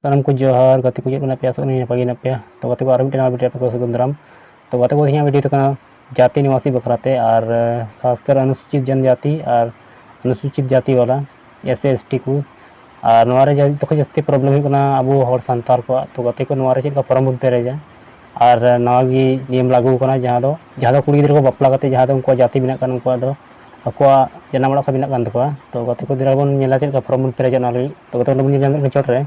सानम को जोहार गति को चेक पे आसोनी नपागी नपे तो गति को आर मिटे वीडियो पे को सगुन दाराम तो गति को वीडियो तो जाति निवासी बखराते और खासकर अनुसूचित जनजाति और अनुसूचित जाति वाला SC/ST को और नवारे जो जस्ती प्रॉब्लम होना अब हर सांताल को तो गति को नवारे चेक फॉर्म बन पेरेजा और नवागी नियम लागू करना जहाँ कुड़ी गिद्रा को बापला करते जहाँ उनको जाति बिना कान उनको दो अको जन्म ओड़ा बिना कान तको तो गति को दिरा बन नेला चेक फॉर्म बन पेरेजा ना लगी तो गति बन नेला चोट रे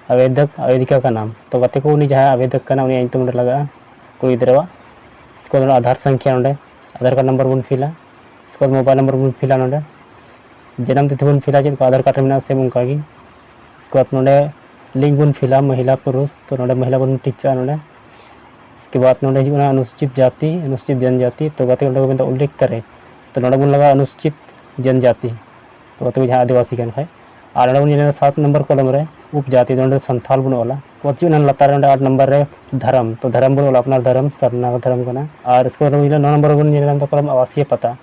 आवेदक आवेदिका का नाम तो गति को उनी जहाँ आवेदक का उनी तुम लगा कुड़ी गिद्रा इसको आधार संख्या नोडे आधार कार्ड नंबर बन फिला इसको मोबाइल नंबर बन फिला नोडे जन्म तिथि बन फिला चेक आधार कार्ड में सेम उनका की इसको नोडे लिंग बन फिला महिला पुरुष तो नोडे महिला बन टिका नोडे इसके बाद नोडे हिजुना अनुसूचित जाति अनुसूचित जनजाति तो गति को उल्लेख करे तो नोडे बन लगा अनुसूचित जनजाति तो गति जहाँ आदिवासी कान खाय और नोडे बन 7 नंबर कलम रे उपजाति नोडे संथाल बन वाला पची लतार 8 नंबर रे धर्म तो धर्म बन वाला अपना धर्म सरना धर्म कना और इसको 9 नंबर बन कलम आवासीय पता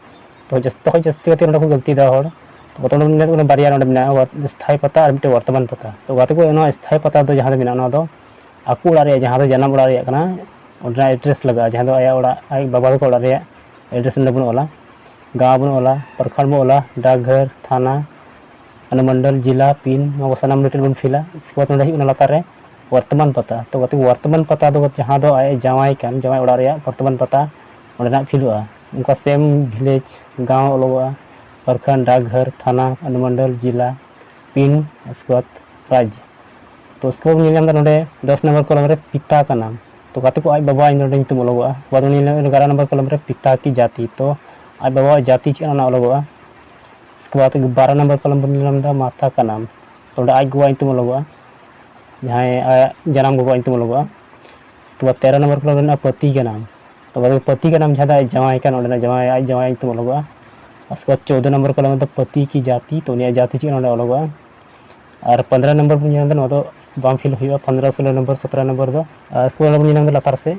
तो जस्ती गति को गलती दा हर तो गति बारिया नोडे स्थायी पता और मिटे वर्तमान पता तो गति को स्थायी पता दो जहाँ दो आकू ओड़ा जहाँ दो जन्म ओड़ा एड्रेस लगा जहाँ दो आया ओड़ा आई बाबा को ओड़ा एड्रेस बन वाला गाँव बन वाला प्रखंड बन वाला डाकघर थाना अनुमंडल जिला पिन सानाम डिटेल बन फिला इसके बाद नोडे लतार रे वर्तमान पता तो गति वर्तमान पता दो जहाँ दो आए जावाई कान जावाई ओड़ा वर्तमान पता ओडे फिलुआ उनका सेम विलेज गाँव ओलोगा प्रखंड डाकघर थाना अनुमंडल जिला पिन इसके बाद राज्य तो उसको नोडे 10 नंबर कलम रे पिता का नाम तो गति को आज बाबा नोडे तुम ओलोगा बाद 11 नंबर कलम रे पिता की जाति तो आज बाबा जाति चेक ओलोगा इसके बाद 12 नंबर कलम पर माता का नाम तो आज गोवा तुम ओलोगा जहाँ जन्म गोवा तुम ओलोगा इसके बाद 13 नंबर कलम पति का नाम तो पति का नाम जहाँ जवाई का जवाई आज जवाई तुम ओलोगा उसके बाद 14 नंबर कलम पति की जाति तो उन्हें जाति चेक ओलोगा और 15 नंबर तो बाम फिल हुआ 15 16 नंबर 17 नंबर दो इसको लतार से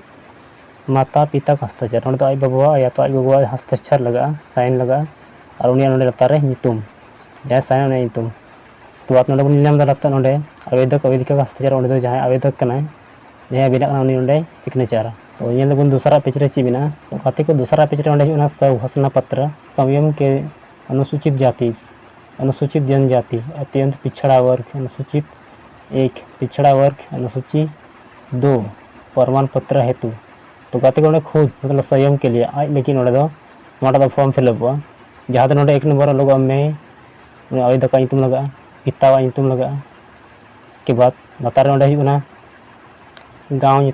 माता पिता का हस्ताक्षर आज बाबा या तो आज गोगो हस्ताक्षर लगा साइन लगा और उन्हें लतार रे नितुम जहाँ साइन उन्हें नितुम इसके बाद लतार नोडे आवेदक आवेदिका का हस्ताक्षर जहाँ आवेदक जहाँ बिना उन्हें सिग्नेचर तो ये बन दूसरा पेज रे चिबिना तो गति को दूसरा पेज रे घोषणा पत्र संयम के अनुसूचित जाति अनुसूचित जनजाति अत्यंत पिछड़ा वर्ग अनुसूचित 1 पिछड़ा वर्ग अनुसूची 2 प्रमाण पत्र हेतु तो गति को खुद मतलब संयम के लिए आज लेकिन नोडे फॉर्म फिलअप हुआ जहाँ नोडे 1 नंबर लगा में आवेदक तुम लगा पिता तुम लगा इसके बाद लतार नोडे गाँव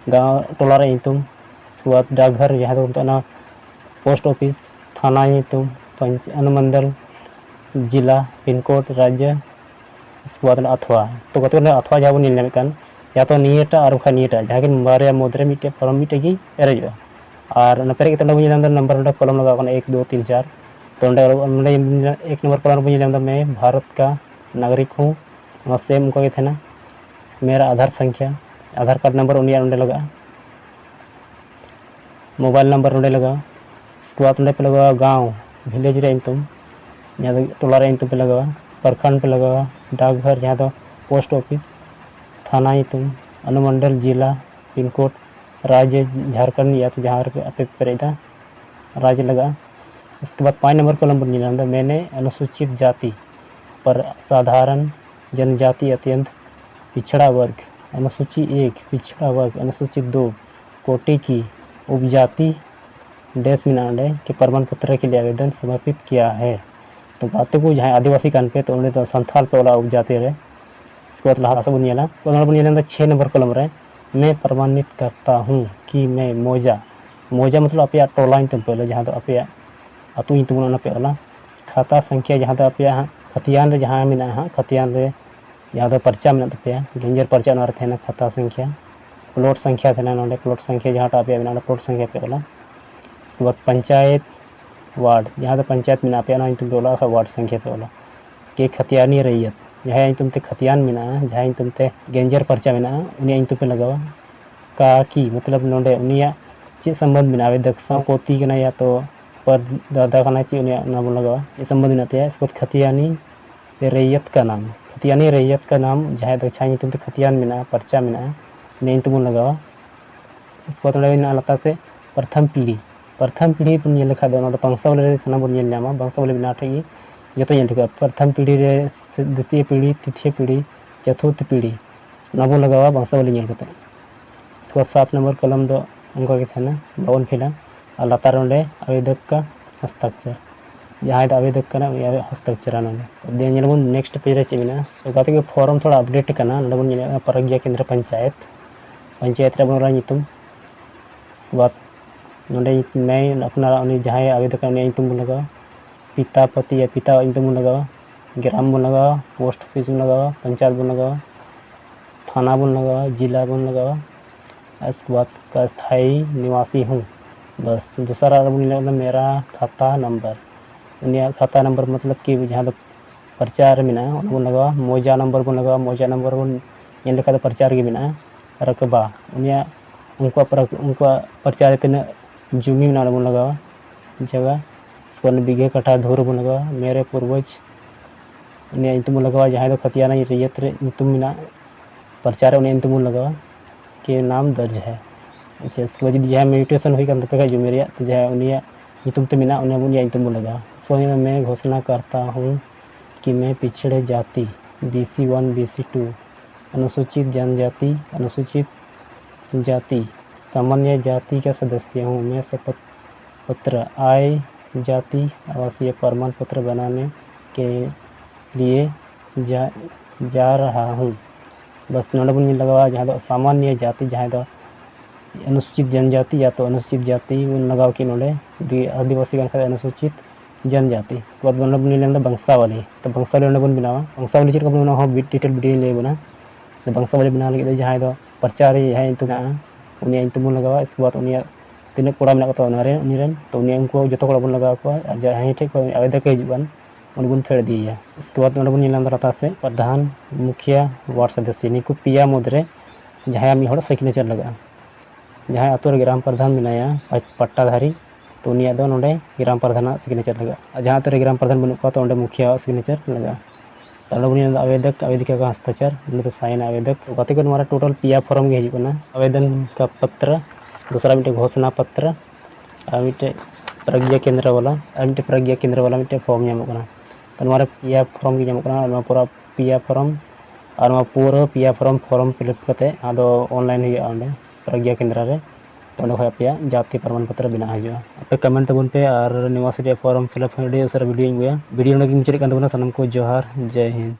गाँव टोला रे इसके बाद डाकघर जहाँ पोस्ट ऑफिस थाना पंच अनुमंडल जिला पिन कोड राज्य इसके बाद अथवा तो गति अथवा जहाँ बन या तो नियटा और नियटा जहाँ कि बारे मुद्रे मिट्टे फॉर्म मिट्टे की एरेजा और पेरे नंबर कलम लगा 1 2 3 4 तो 1 नंबर कलम मैं भारत का नागरिक हूँ सेम उनका थे ना मेरा आधार संख्या आधार कार्ड नंबर उन्हें लगा मोबाइल नंबर उन्हें लगा इसके बाद पे लगा गाँव विलेज रे जहाँ टोला रे पे लगा प्रखंड पे लगा डाकघर जहाँ तो पोस्ट ऑफिस थाना अनुमंडल जिला पिन कोड राज्य झारखंड या तो जहाँ पे पेरेदा राज्य लगा इसके बाद 5 नंबर कलम पर मैंने अनुसूचित जाति पर साधारण जनजाति अत्यंत पिछड़ा वर्ग अनुसूची 1 पिछड़ा वर्ग अनुसूचित 2 कोटि की उपजाति डैश मिनाडे के प्रमाण पत्र के लिए आवेदन समर्पित किया है तो गाते को जहाँ आदिवासी कान पे तो उन्हें तो संथाल पे वाला उपजाति रहे इसके बाद लास्ट बनियाला 6 नंबर कलम रे मैं प्रमाणित करता हूँ कि मैं मौजा मतलब अपने टोला पे जहाँ तो अपने अतु पे वाला खाता संख्या जहाँ तो अपने खतियान रे जहाँ मिना खतियान रे जहाँ तो पर्चा में पे डेंजर पर्चा ना थे खाता संख्या प्लॉट संख्या थे ना प्लॉट संख्या जहाँ पे प्लॉट संख्या पे वाला इसके बाद पंचायत वार्ड जहाँ तो पंचायत में पे वाला वार्ड संख्या पे वाला के खतियानी रैयत जहाँ ते खतियान में जहाँ ते गेंजर पर्चा में उन्हें पे लगावा का की मतलब नोडे उनिया चे संबंध में आवेदक सा पोती कना या तो पर दादा कना चे उनिया नाम लगावा ये संबंध में इसके बाद खतियानी रैयत का नाम खतियानी रैयत का नाम जहाँ दो छाई तुम खतियान में पर्चा में ने तुम लगावा। इसको तो लता से प्रथम पीढ़ी बन लेखा वंशावली साना बन नामा वंशावली बना ठे जो तो प्रथम पीढ़ी रे द्वितीय पीढ़ी तृतीय पीढ़ी चतुर्थ पीढ़ी ना बन लगावा वंशावली इसको 7 नंबर कलम दो उनका बावन फिला और लतार आवेदक का हस्ताक्षर जहाँ आवेदक हस्ताक्षर ना नेक्स्ट पेज रे चेना तो गाते फॉर्म थोड़ा अपडेट करना बन प्रज्ञा केंद्र पंचायत रे बन इसके बाद मैं अपना जहाँ आवेदक बन लगावा पिता पति या पिता बन लगावा ग्राम बन लगावा पोस्ट ऑफिस बन लगावा पंचायत बन लगावा थाना बन लगावा जिला बन लगावा। इसके बाद का स्थायी निवासी हूँ बस। दूसरा मेरा खाता नंबर मतलब कि जहाँ प्रचार में बन लगावा मौजा नंबर बन लिखा प्रचार के में रकबा उनका प्रचार तीन जुमी बन लगावा जगह इसको बीघे कट्ठा धूर बन लगावा मेरे पूर्वज बन लगावा जहाँ खतियाना रैयत में प्रचार बन लगावा के नाम दर्ज है। अच्छा इसके बाद जहाँ म्यूटेशन हुई पे जुमे तो जहाँ उनिया बन लगावा। इसको मैं घोषणा करता हूँ कि मैं पिछड़े जाति BC1 BC2 अनुसूचित जनजाति अनुसूचित जाति सामान्य जाति का सदस्य हूँ। मैं शपथ पत्र आय जाति आवासीय प्रमाण पत्र बनाने के लिए जा रहा हूँ बस। नोट बन लगावा जहाँ सामान्य जाति जहाँ अनुसूचित जनजाति या तो अनुसूचित जाति बन लगाव कि आदिवासी अनुसूचित जनजाति बाद बन वंशावली तो वंशावली बन बनावा वंशावली चेक बन डिटेल वीडियो ले बना तो वंशावली बना लगे जहाँ प्रचार जहाँ बन लगावा। इसके बाद तीन कोड़ा में तो उनको जो बन लगा जहाँ ठेक आवेदक हजून बन फेर दिए। इसके बाद बन लता से प्रधान मुखिया वार्ड सदस्य निको पिया मुद्रे जहाँ मिहर सिग्नेचर लगा जहाँ आतु ग्राम प्रधान बनाया पट्टाधारी तो उनिया ग्राम प्रधान सिग्नेचर लगा जहाँ आतु ग्राम प्रधान बनूँ तो मुखिया सिग्नेचर लगा तो आवेदक आवेदिका का हस्ताक्षर तो साइन आवेदक गाते को हमारा टोटल पिया फॉर्म के हजूना आवेदन का पत्र दूसरा मिट्टे घोषणा पत्र और मिट्टे प्रज्ञा केंद्र वाला मिट्टे फॉर्म नामों तो हमारा पिया फॉर्म के पूरा पिया फॉर्म और पूरा पिया फॉर्म फिलअप करते ऑनलाइन हुआ प्रज्ञा केंद्र रे तो पे जाति प्रमाण पत्र बना हजूँ पे कमेंट तबन पे और निवासी फॉर्म फिलअप उसरा वीडियो मुझे सामान को जोहार जय हिंद।